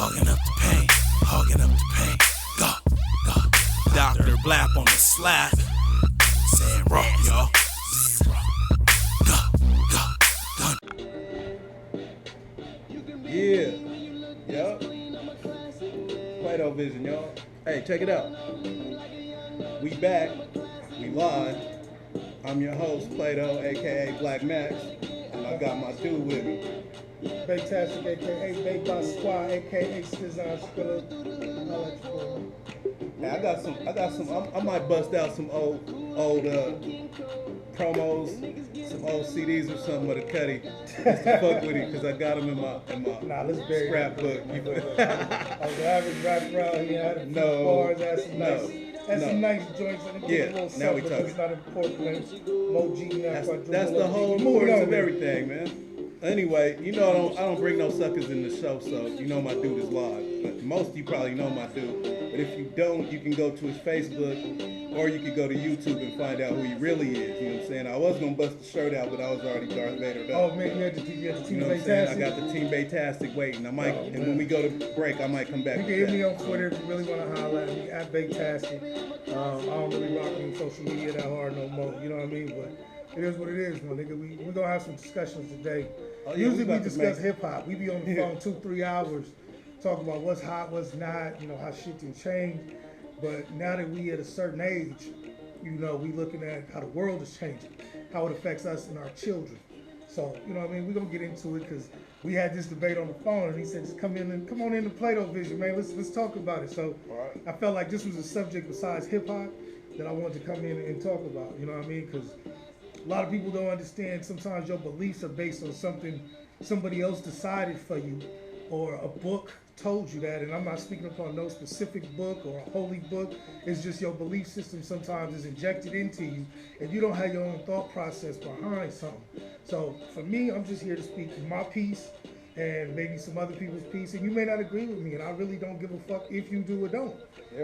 Hogging up the pain, hogging up the pain. Go, go. Dr. Blap on the slap. Saying rock, y'all. Go, go, go. Yeah. Yup. Pladovision, y'all. Hey, check it out. We back. We live. I'm your host, Plato, aka Black Max, and I got my dude with me. Baytastic, aka Baytastic, aka Design Spiller. Hey, I got some. I might bust out some old promos, some old CDs or something with a Cuddy, just to fuck with it, because I got them in my let's bury scrapbook. I was having right around here, had a few bars, had some nice joints, and Yeah, a little now we something, talking. It's not important. That's the whole importance of everything, man. Anyway, you know I don't bring no suckers in the show, so you know my dude is live. But most of you probably know my dude. But if you don't, you can go to his Facebook, or you can go to YouTube and find out who he really is. You know what I'm saying? I was gonna bust the shirt out, but I was already Darth Vader. Oh man, you had the team You know what I'm saying? I Baytastic. got the team Baytastic waiting. And when we go to break, I might come back. You can hit me on Twitter if you really want to holler at me at Baytastic. I don't really rock on social media that hard no more. You know what I mean? But it is what it is, my nigga. We gonna have some discussions today. Oh, yeah, Usually we discuss make... hip hop. We be on the phone 2-3 hours talking about what's hot, what's not. You know how shit can change. But now that we at a certain age, you know, we looking at how the world is changing, how it affects us and our children. So, you know what I mean? We're going to get into it because we had this debate on the phone and he said, just come on in to Pladovision, man. Let's talk about it. So I felt like this was a subject besides hip hop that I wanted to come in and talk about. You know what I mean? Because a lot of people don't understand sometimes your beliefs are based on something somebody else decided for you or a book told you that, and I'm not speaking upon no specific book or a holy book. It's just your belief system sometimes is injected into you, and you don't have your own thought process behind something. So for me, I'm just here to speak my piece and maybe some other people's piece, and you may not agree with me, and I really don't give a fuck if you do or don't.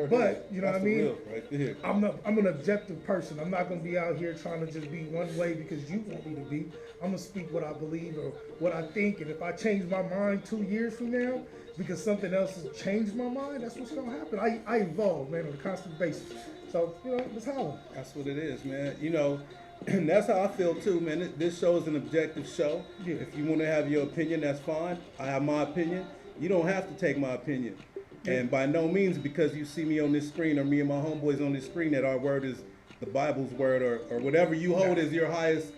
But you know what I mean? Right there. I'm an objective person. I'm not gonna be out here trying to just be one way because you want me to be. I'm gonna speak what I believe or what I think, and if I change my mind 2 years from now because something else has changed my mind, that's what's gonna happen. I evolve, man, on a constant basis. So, you know, let's holler. That's what it is, man. You know, and that's how I feel too, man. This show is an objective show. Yeah. If you want to have your opinion, that's fine. I have my opinion. You don't have to take my opinion. Yeah. And by no means because you see me on this screen or me and my homeboys on this screen that our word is the Bible's word or whatever you hold as your highest,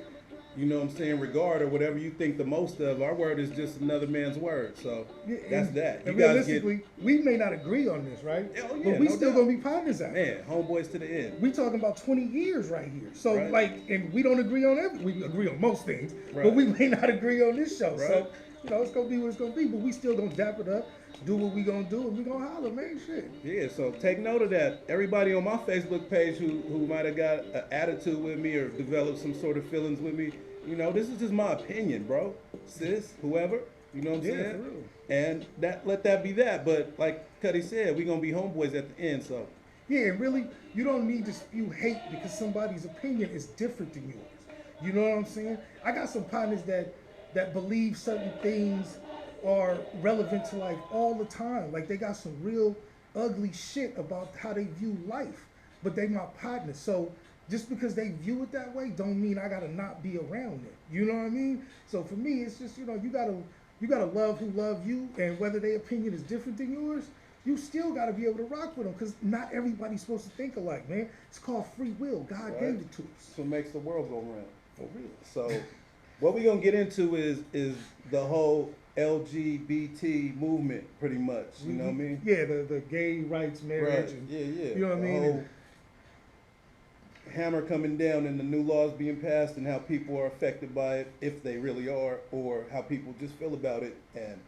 you know what I'm saying, regard or whatever you think the most of. Our word is just another man's word. So that's that. And realistically, we may not agree on this, right? Oh, yeah, but we no still doubt. Gonna be partners out Man, homeboys to the end. We talking about 20 years right here. So right. And we don't agree on we agree on most things, right. but we may not agree on this show. Right. So, you know, it's gonna be what it's gonna be, but we still gonna dap it up, do what we gonna do, and we gonna holler, man, shit. Yeah, so take note of that. Everybody on my Facebook page who might have got an attitude with me or developed some sort of feelings with me, you know, this is just my opinion, bro. Sis, whoever, you know what I'm saying? For real. And let that be that. But like Cuddy said, we're gonna be homeboys at the end, so. Yeah, and really, you don't need to spew hate because somebody's opinion is different than yours. You know what I'm saying? I got some partners that believe certain things are relevant to life all the time. Like they got some real ugly shit about how they view life, but they my partners. So just because they view it that way don't mean I gotta not be around it. You know what I mean? So for me, it's just, you know, you gotta love who love you, and whether their opinion is different than yours, you still gotta be able to rock with them, because not everybody's supposed to think alike, man. It's called free will. God gave it to us. So it makes the world go round. For real. So what we're gonna get into is the whole Lgbt movement, pretty much. You know what I mean? Yeah, the gay rights, marriage, right. and yeah. You know what I mean? Hammer coming down and the new laws being passed and how people are affected by it, if they really are, or how people just feel about it. And,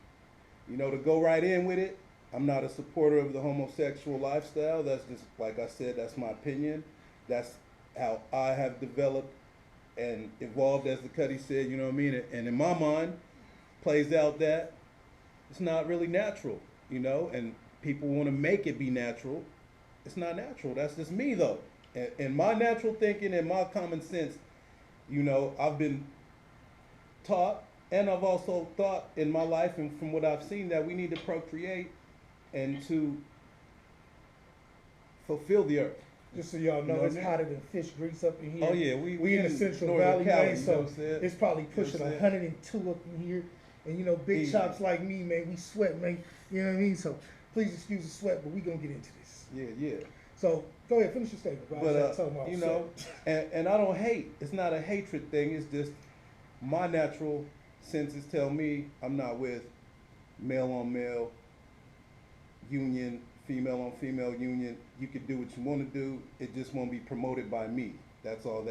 you know, to go right in with it, I'm not a supporter of the homosexual lifestyle. That's just, like I said, that's my opinion. That's how I have developed and evolved, as the Cuddy said, you know what I mean? And in my mind, plays out that it's not really natural, you know, and people want to make it be natural. It's not natural. That's just me, though. And my natural thinking and my common sense, you know, I've been taught, and I've also thought in my life and from what I've seen that we need to procreate and to fulfill the earth. Just so y'all know, You know it's what I mean? hotter than fish grease up in here. Oh yeah, We in the Central Northern Valley, Cali, man, you know so what I'm saying? it's probably You know pushing what I'm saying? 102 up in here. And you know, big Easy. chops like me, man, we sweat, man. You know what I mean? So please excuse the sweat, but we gonna get into this. Yeah. So go ahead, finish your statement, bro. I was But talking about you know, and I don't hate. It's not a hatred thing. It's just my natural senses tell me I'm not with male on male union, female on female union. You can do what you want to do. It just won't be promoted by me. That's all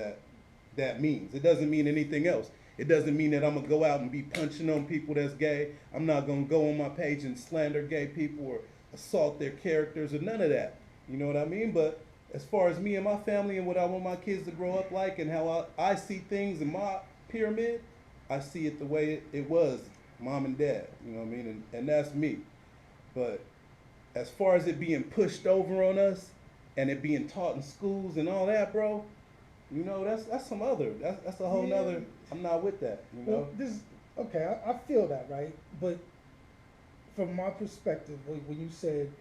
that means. It doesn't mean anything else. It doesn't mean that I'm gonna go out and be punching on people that's gay. I'm not gonna go on my page and slander gay people or assault their characters or none of that. You know what I mean? But as far as me and my family and what I want my kids to grow up like and how I see things in my pyramid, I see it the way it was, mom and dad. You know what I mean? And that's me. But as far as it being pushed over on us and it being taught in schools and all that, bro, you know, that's some other, that's a whole nother, I'm not with that, you know? Well, okay, I feel that, right? But from my perspective, when you said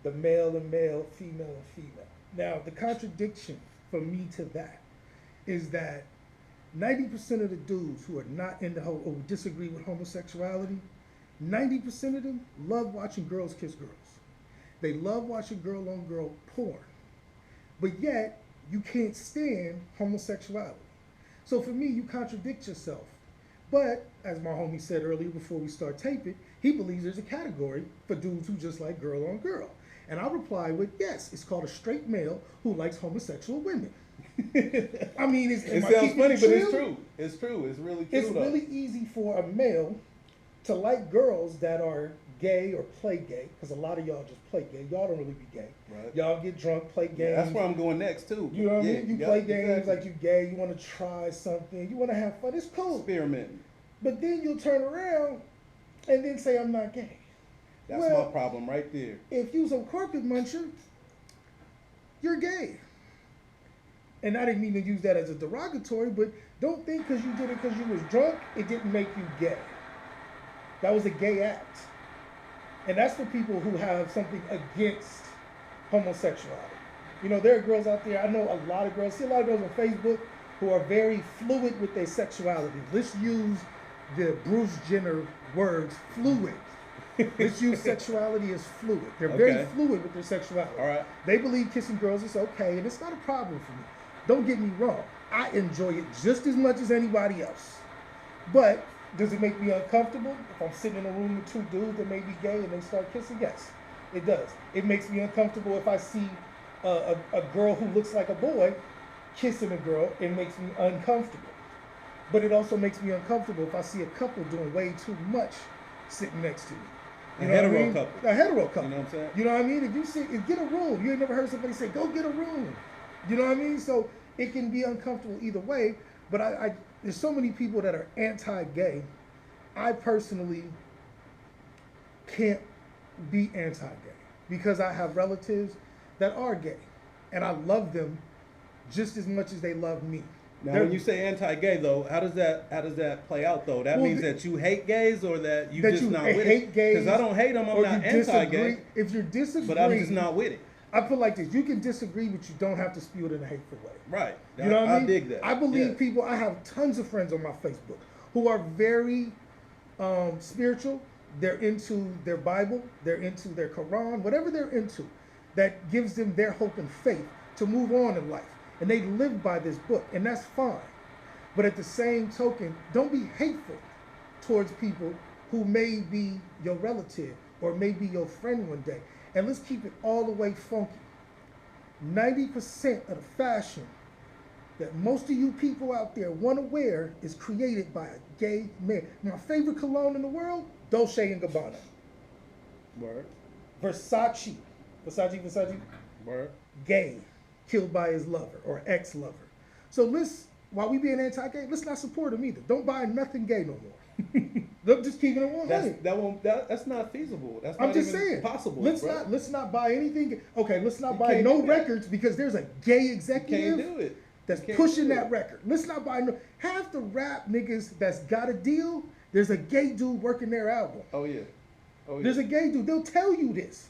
the male and male, female and female. Now, the contradiction for me to that is that 90% of the dudes who are not into or disagree with homosexuality, 90% of them love watching girls kiss girls. They love watching girl-on-girl porn. But yet, you can't stand homosexuality. So for me, you contradict yourself. But, as my homie said earlier before we start taping, he believes there's a category for dudes who just like girl on girl. And I reply with, yes, it's called a straight male who likes homosexual women. I mean, it sounds funny, but it's true. It's true. It's really true. It's really easy for a male to like girls that are gay or play gay, because a lot of y'all just play gay. Y'all don't really be gay. Right. Y'all get drunk, play games. Yeah, that's where I'm going next too. You know what I mean? You play games exactly. like you gay. You want to try something. You want to have fun. It's cool. Experimenting. But then you'll turn around and then say I'm not gay. That's Well, my problem right there. If you's a carpet muncher, you're gay. And I didn't mean to use that as a derogatory, but don't think because you did it because you was drunk, it didn't make you gay. That was a gay act. And that's for people who have something against homosexuality. You know, there are girls out there, I know a lot of girls, see a lot of girls on Facebook who are very fluid with their sexuality. Let's use the Bruce Jenner words, fluid. Let's use sexuality as fluid. They're very fluid with their sexuality. All right. They believe kissing girls is okay, and it's not a problem for me. Don't get me wrong. I enjoy it just as much as anybody else. But does it make me uncomfortable if I'm sitting in a room with two dudes that may be gay and they start kissing? Yes, it does. It makes me uncomfortable if I see a girl who looks like a boy kissing a girl. It makes me uncomfortable. But it also makes me uncomfortable if I see a couple doing way too much sitting next to me. You know what I mean? A hetero couple. You know what I'm saying? You know what I mean? If you see, get a room. You ain't never heard somebody say, go get a room. You know what I mean? So it can be uncomfortable either way. But there's so many people that are anti-gay. I personally can't be anti-gay because I have relatives that are gay. And I love them just as much as they love me. Now, when you say anti-gay, though, how does that play out, though? That means that you hate gays, or that you just not with it? Because I don't hate them. I'm not anti-gay. If you're disagreeing, but I'm just not with it. I put like this: you can disagree, but you don't have to spew it in a hateful way. Right. You know what I mean? I dig that. I believe people. I have tons of friends on my Facebook who are very spiritual. They're into their Bible. They're into their Quran. Whatever they're into, that gives them their hope and faith to move on in life. And they live by this book, and that's fine. But at the same token, don't be hateful towards people who may be your relative or may be your friend one day. And let's keep it all the way funky. 90% of the fashion that most of you people out there want to wear is created by a gay man. My favorite cologne in the world, Dolce & Gabbana. Word. Versace. Word. Gay. Killed by his lover or ex-lover. So while we being anti-gay, let's not support him either. Don't buy nothing gay no more. Look, just keeping it 100. That's not feasible. That's I'm not just even saying. possible. Let's not buy anything. Okay, let's not buy no records because there's a gay executive Can't do it. that's pushing that record. Let's not buy no. Half the rap niggas that's got a deal, there's a gay dude working their album. Oh yeah. Oh, yeah. There's a gay dude. They'll tell you this.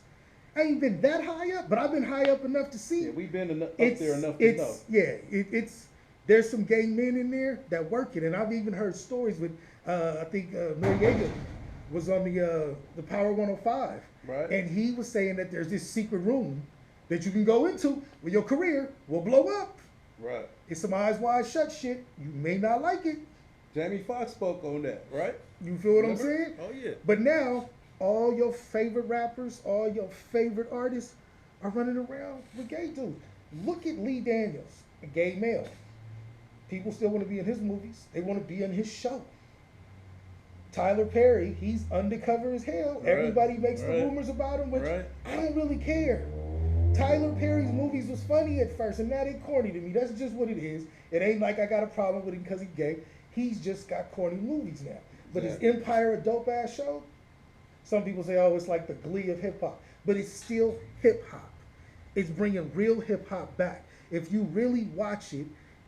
I ain't been that high up, but I've been high up enough to see. Yeah, we've been up there enough to know. Yeah, it's there's some gay men in there that work it, and I've even heard stories with I think Noriega was on the Power 105, Right. and he was saying that there's this secret room that you can go into where your career will blow up. Right. It's some eyes wide shut shit. You may not like it. Jamie Foxx spoke on that, right? You feel what Remember? I'm saying? Oh, yeah. But now, all your favorite rappers, all your favorite artists are running around with gay dudes. Look at Lee Daniels, a gay male. People still want to be in his movies. They want to be in his show. Tyler Perry, he's undercover as hell. Right. Everybody makes the Right. rumors about him, which Right. I don't really care. Tyler Perry's movies was funny at first, and now they corny to me. That's just what it is. It ain't like I got a problem with him because he's gay. He's just got corny movies now. But Yeah. is Empire a dope ass show? Some people say, oh, it's like the Glee of hip hop, but it's still hip hop. It's bringing real hip hop back. If you really watch it,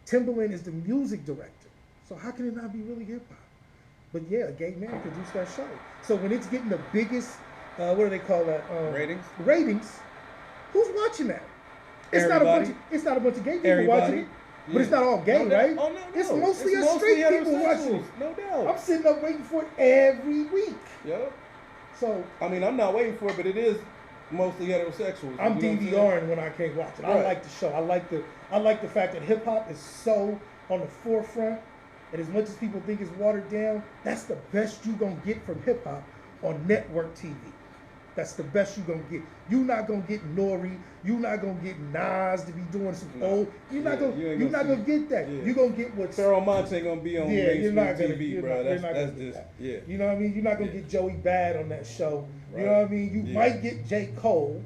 Timbaland is the music director. So how can it not be really hip hop? But yeah, a gay man produced that show. So when it's getting the biggest, what do they call that? Ratings? Ratings. Who's watching that? It's not a bunch. It's not a bunch of gay people watching it. But it's not all gay, right? Oh, no. It's mostly a straight people watching it. No doubt. I'm sitting up waiting for it every week. Yep. So I mean, I'm not waiting for it, but it is mostly heterosexuals. I'm you know what DVRing when I can't watch it. I Right. like the show. I like the fact that hip hop is so on the forefront, and as much as people think it's watered down, that's the best you gonna get from hip hop on network TV. That's the best you gonna get. You're not gonna get Nori. You're not gonna get Nas to be doing some No. old. You're not Yeah, gonna. you ain't You're gonna not see- gonna get that. yeah. You're gonna get what's. Pharoah Monch ain't gonna be on Yeah, you're mainstream not gonna. TV, You're bro. not, you're That's not gonna that's get just that. yeah. You know what I mean? You're not gonna Yeah. get Joey Bad on that show. You Right. know what I mean? You Yeah. might get J. Cole.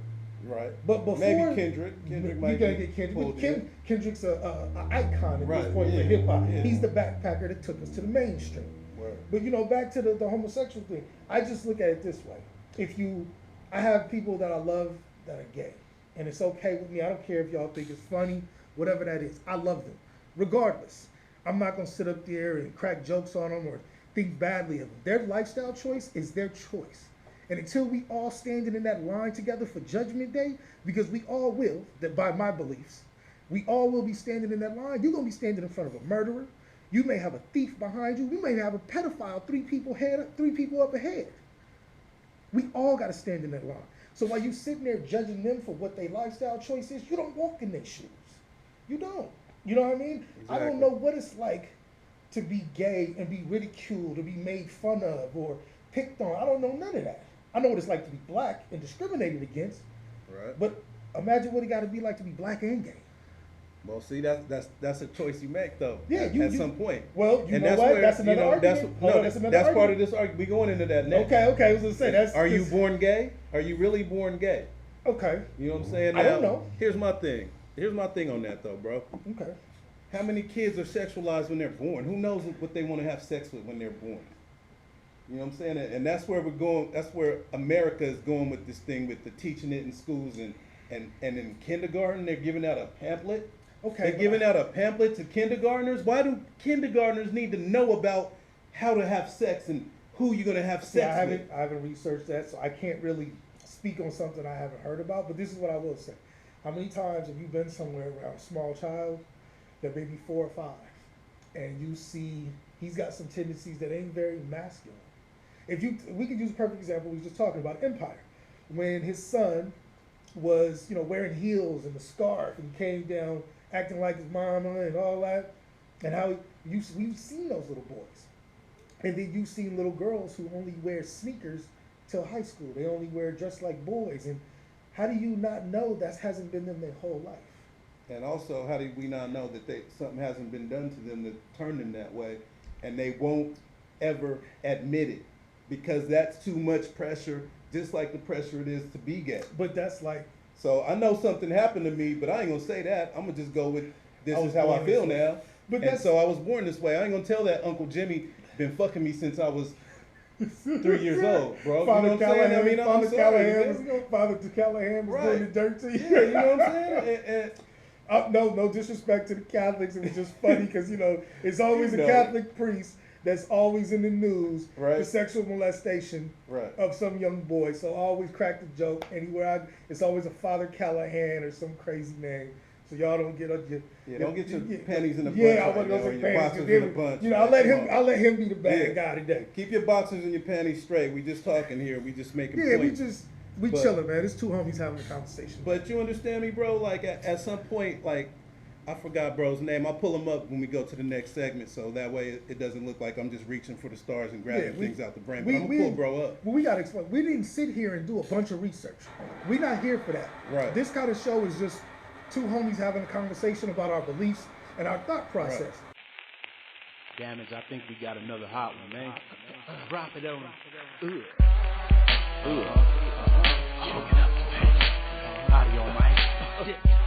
Right. But before Maybe Kendrick. Kendrick you might gotta get Kendrick. pulled But in. Kendrick's a icon at Right, this point yeah, for hip hop. yeah. He's the backpacker that took us to the mainstream. Word. But you know, back to the homosexual thing. I just look at it this way: I have people that I love that are gay, and it's okay with me. I don't care if y'all think it's funny, whatever that is. I love them, regardless. I'm not gonna sit up there and crack jokes on them or think badly of them. Their lifestyle choice is their choice. And until we all standing in that line together for Judgment Day, because we all will, that by my beliefs, we all will be standing in that line. You're gonna be standing in front of a murderer. You may have a thief behind you. You may have a pedophile three people up ahead. We all gotta stand in that line. So while you sitting there judging them for what their lifestyle choice is, you don't walk in their shoes. You don't. You know what I mean? I don't Exactly. know what it's like to be gay and be ridiculed or be made fun of or picked on. I don't know none of that. I know what it's like to be black and discriminated against, Right. but imagine what it got to be like to be black and gay. Well, see, that's a choice you make though. Yeah, at some point. Well, you And know that's what? where, That's another argument. That's, Hold no, on, that's, another that's part of argument. this argument. We going into that next. Okay, I was gonna say that's. Are you this- born gay? Are you really born gay? Okay. You know what I'm saying? I don't Now, know. Here's my thing. Here's my thing on that though, bro. Okay. How many kids are sexualized when they're born? Who knows what they want to have sex with when they're born? You know what I'm saying? And that's where we're going. That's where America is going with this thing, with the teaching it in schools and in kindergarten they're giving out a pamphlet. Okay. They're but giving out a pamphlet to kindergartners. Why do kindergartners need to know about how to have sex and who you're gonna have See, sex with? I haven't researched that, so I can't really speak on something I haven't heard about. But this is what I will say: how many times have you been somewhere around a small child that may be 4 or 5, and you see he's got some tendencies that ain't very masculine? We could use a perfect example. We were just talking about Empire, when his son was, wearing heels and the scarf and came down acting like his mama and all that, and how we've seen those little boys, and then you've seen little girls who only wear sneakers till high school. They only wear dressed like boys, and how do you not know that hasn't been them their whole life? And also, how do we not know that something hasn't been done to them to turn them that way, and they won't ever admit it because that's too much pressure, just like the pressure it is to be gay. But that's like, So I know something happened to me, but I ain't gonna say that. I'm gonna just go with this I is was how I born feel this way. now. But And that's- so I was born this way. I ain't gonna tell that Uncle Jimmy been fucking me since I was 3 years old, bro. Father You know what I'm saying? I mean, I'm Father sorry, Callahan man. was, Father Callahan was Right. doing the dirt to you. Yeah, you know what I'm saying? No disrespect to the Catholics. It was just funny because it's always You a know. Catholic priest that's always in the news Right. for sexual molestation Right. of some young boy. So I always crack the joke anywhere it's always a Father Callahan or some crazy name. So y'all don't get don't get your panties in a bunch. Yeah, I right want now, those or your panties. boxers in a bunch. You know, right? I'll let him be the bad Yeah. guy today. Keep your boxers and your panties straight. We just talking here. We just making Yeah, points. we But- chilling, man. It's two homies having a conversation. But you understand me, bro? Like at some point, like I forgot bro's name. I'll pull him up when we go to the next segment, so that way it doesn't look like I'm just reaching for the stars and grabbing things out the brain. But I'm gonna pull bro up. Well, we gotta explain. We didn't sit here and do a bunch of research. We're not here for that. Right. This kind of show is just two homies having a conversation about our beliefs and our thought process. Right. Damage, I think we got another hot one, man. Drop it on. Audio, man.